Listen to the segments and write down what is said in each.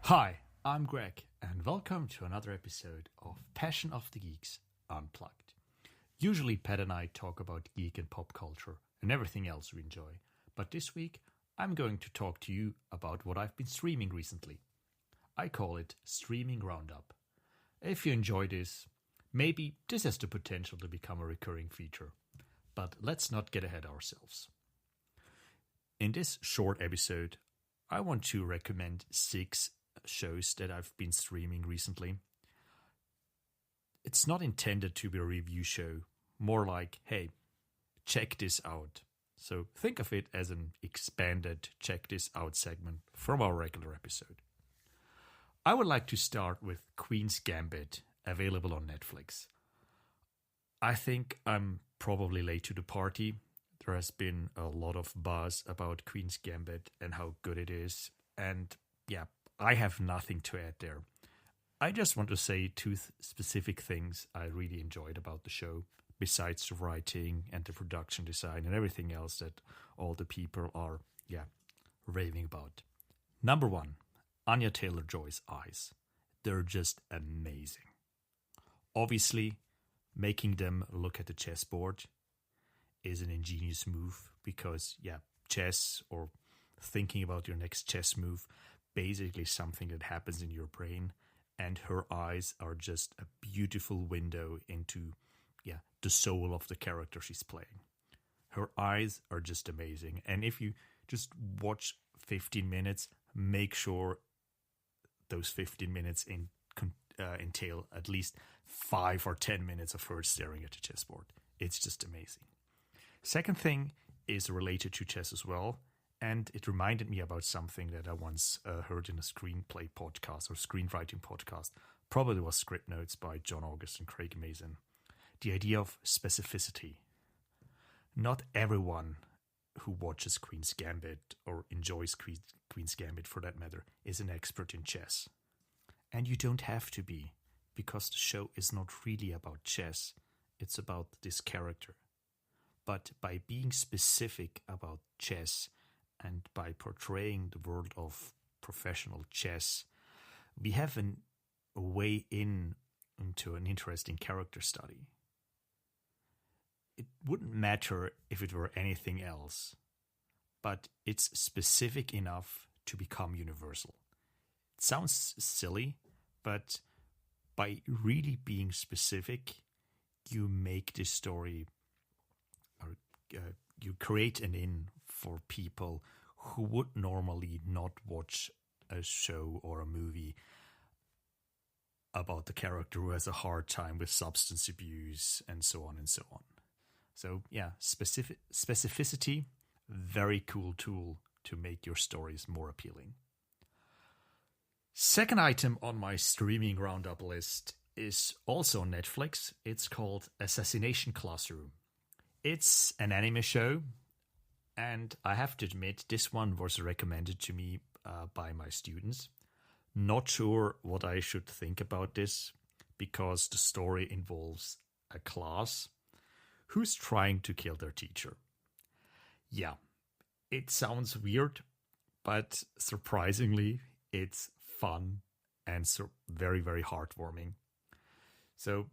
Hi, I'm Greg, and welcome to another episode of Passion of the Geeks Unplugged. Usually, Pat and I talk about geek and pop culture and everything else we enjoy, but this week I'm going to talk to you about what I've been streaming recently. I call it Streaming Roundup. If you enjoy this, maybe this has the potential to become a recurring feature, but let's not get ahead of ourselves. In this short episode, I want to recommend 6 shows that I've been streaming recently. It's not intended to be a review show, more like, hey, check this out. So think of it as an expanded check this out segment from our regular episode. I would like to start with Queen's Gambit, available on Netflix. I think I'm probably late to the party. There has been a lot of buzz about Queen's Gambit and how good it is. And yeah, I have nothing to add there. I just want to say 2 specific things I really enjoyed about the show, besides the writing and the production design and everything else that all the people are, raving about. Number 1, Anya Taylor-Joy's eyes. They're just amazing. Obviously, making them look at the chessboard is an ingenious move because, chess or thinking about your next chess move, basically something that happens in your brain, and her eyes are just a beautiful window into the soul of the character she's playing. Her eyes are just amazing, and if you just watch 15 minutes, make sure those 15 minutes entail at least 5 or 10 minutes of her staring at the chessboard. It's just amazing. Second thing is related to chess as well, and it reminded me about something that I once heard in a screenplay podcast or screenwriting podcast. Probably was Script Notes by John August and Craig Mazin. The idea of specificity. Not everyone who watches Queen's Gambit or enjoys Queen's Gambit for that matter is an expert in chess. And you don't have to be, because the show is not really about chess. It's about this character. But by being specific about chess and by portraying the world of professional chess, we have a way into an interesting character study. It wouldn't matter if it were anything else, but it's specific enough to become universal. It sounds silly, but by really being specific, you make this story, or you create an in for people who would normally not watch a show or a movie about the character who has a hard time with substance abuse and so on and so on. So specificity, very cool tool to make your stories more appealing. Second item on my streaming roundup list is also on Netflix. It's called Assassination Classroom. It's an anime show, and I have to admit this one was recommended to me by my students. Not sure what I should think about this, because the story involves a class who's trying to kill their teacher. Yeah, it sounds weird, but surprisingly, it's fun and very, very heartwarming. So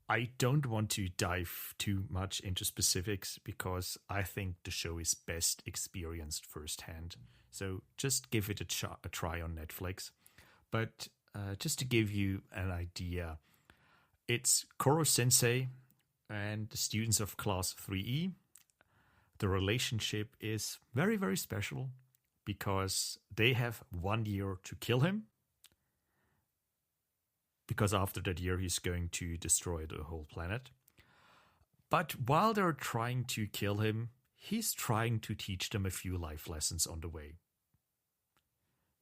I don't want to dive too much into specifics because I think the show is best experienced firsthand. So just give it a try on Netflix. But just to give you an idea, it's Koro Sensei and the students of Class 3E. The relationship is very, very special because they have 1 year to kill him. Because after that year, he's going to destroy the whole planet. But while they're trying to kill him, he's trying to teach them a few life lessons on the way.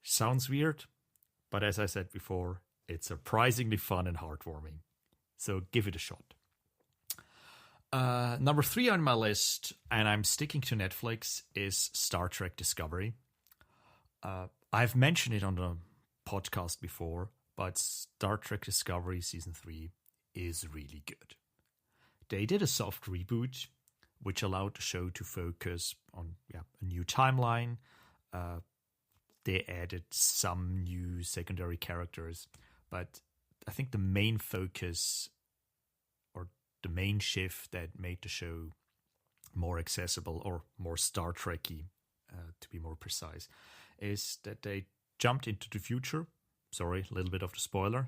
Sounds weird, but as I said before, it's surprisingly fun and heartwarming. So give it a shot. Number 3 on my list, and I'm sticking to Netflix, is Star Trek Discovery. I've mentioned it on the podcast before, but Star Trek Discovery Season 3 is really good. They did a soft reboot, which allowed the show to focus on a new timeline. they added some new secondary characters, but I think the main focus or the main shift that made the show more accessible or more Star Trek-y, to be more precise, is that they jumped into the future. Sorry, a little bit of the spoiler.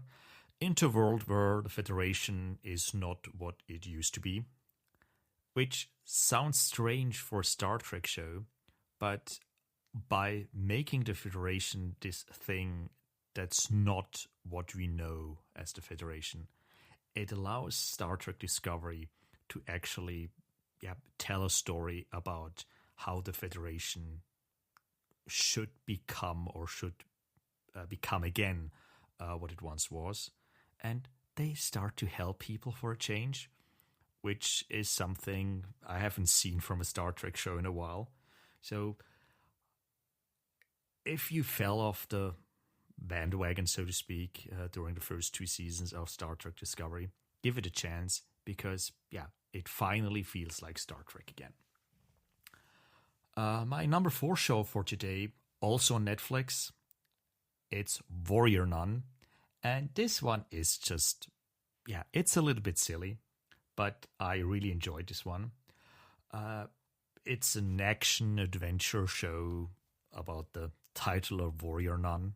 Into a world where the Federation is not what it used to be, which sounds strange for a Star Trek show, but by making the Federation this thing that's not what we know as the Federation, it allows Star Trek Discovery to actually tell a story about how the Federation should become or should become again what it once was. And they start to help people for a change, which is something I haven't seen from a Star Trek show in a while. So if you fell off the bandwagon, so to speak, during the first 2 seasons of Star Trek Discovery, give it a chance, because it finally feels like Star Trek again. My number 4 show for today, also on Netflix, it's Warrior Nun. And this one is just, it's a little bit silly, but I really enjoyed this one. It's an action-adventure show about the title of Warrior Nun,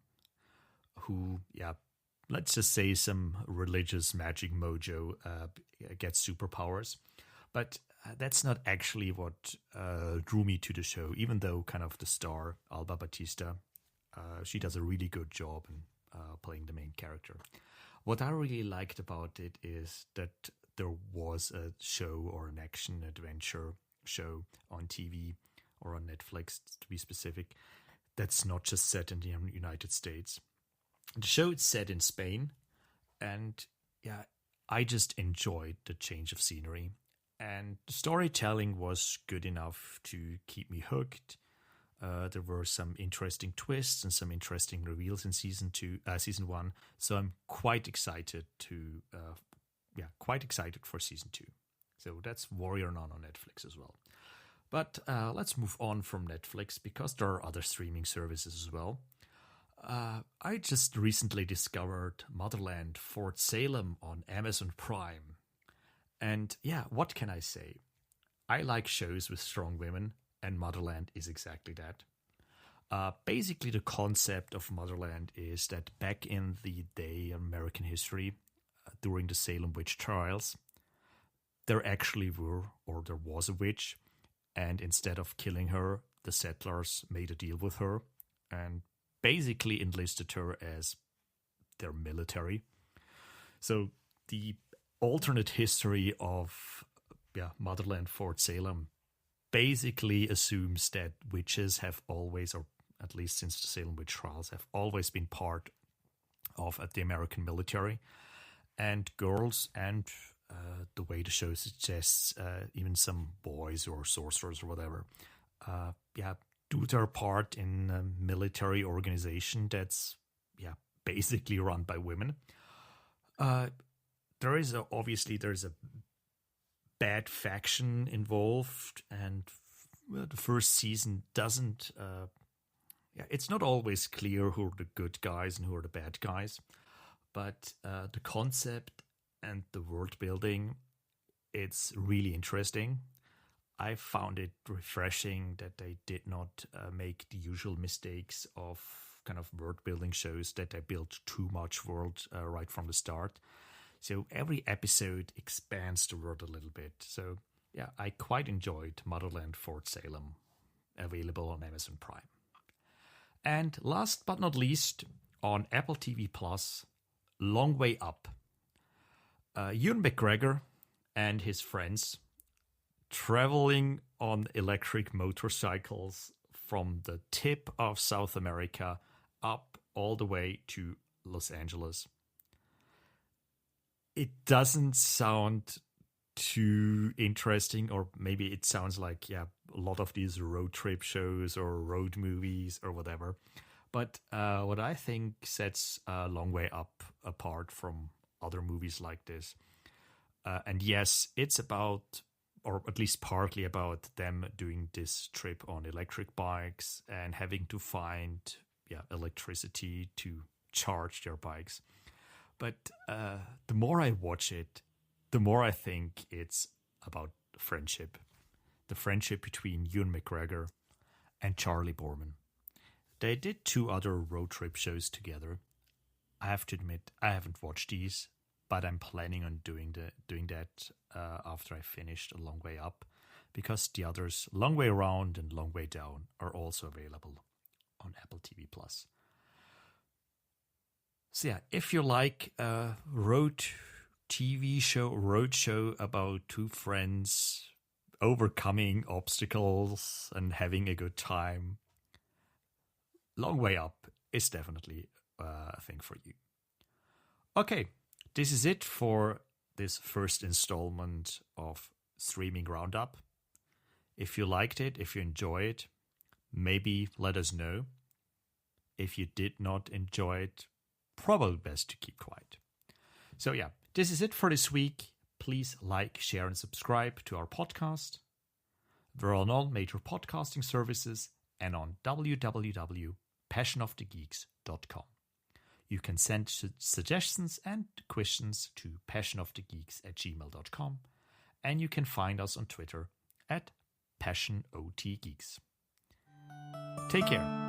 who, let's just say some religious magic mojo gets superpowers. But that's not actually what drew me to the show, even though kind of the star, Alba Batista, she does a really good job in playing the main character. What I really liked about it is that there was a show or an action-adventure show on TV or on Netflix, to be specific, that's not just set in the United States. The show is set in Spain, and I just enjoyed the change of scenery. And the storytelling was good enough to keep me hooked. There were some interesting twists and some interesting reveals in season 1. So I'm quite excited for season 2. So that's Warrior Nun on Netflix as well. But let's move on from Netflix, because there are other streaming services as well. I just recently discovered Motherland Fort Salem on Amazon Prime. And what can I say? I like shows with strong women, and Motherland is exactly that. Basically, the concept of Motherland is that back in the day of American history, during the Salem witch trials, there actually was a witch, and instead of killing her, the settlers made a deal with her and basically enlisted her as their military. So the alternate history of Motherland Fort Salem basically assumes that witches have always, or at least since the Salem witch trials, have always been part of the American military. And girls, and the way the show suggests, even some boys or sorcerers or whatever, do their part in a military organization that's basically run by women. There's a bad faction involved, and the first season doesn't. It's not always clear who are the good guys and who are the bad guys, but the concept and the world building, it's really interesting. I found it refreshing that they did not make the usual mistakes of kind of world building shows, that they built too much world right from the start. So every episode expands the world a little bit. So I quite enjoyed Motherland Fort Salem, available on Amazon Prime. And last but not least, on Apple TV Plus, Long Way Up. Ewan McGregor and his friends traveling on electric motorcycles from the tip of South America up all the way to Los Angeles. It doesn't sound too interesting, or maybe it sounds like a lot of these road trip shows or road movies or whatever. But what I think sets A Long Way Up apart from other movies like this, and yes, it's about, or at least partly about, them doing this trip on electric bikes and having to find electricity to charge their bikes. But the more I watch it, the more I think it's about friendship. The friendship between Ewan McGregor and Charlie Borman. They did 2 other road trip shows together. I have to admit, I haven't watched these, but I'm planning on doing that after I finished A Long Way Up, because the others, Long Way Around and Long Way Down, are also available on Apple TV+. So yeah, if you like a road show about 2 friends overcoming obstacles and having a good time, Long Way Up is definitely a thing for you. Okay, this is it for this first installment of Streaming Roundup. If you liked it, if you enjoyed it, maybe let us know. If you did not enjoy it, probably best to keep quiet. So yeah, this is it for this week. Please like, share, and subscribe to our podcast. We're on all major podcasting services and on www.passionofthegeeks.com. You can send suggestions and questions to passionofthegeeks@gmail.com, and you can find us on Twitter @PassionOTGeeks. Take care.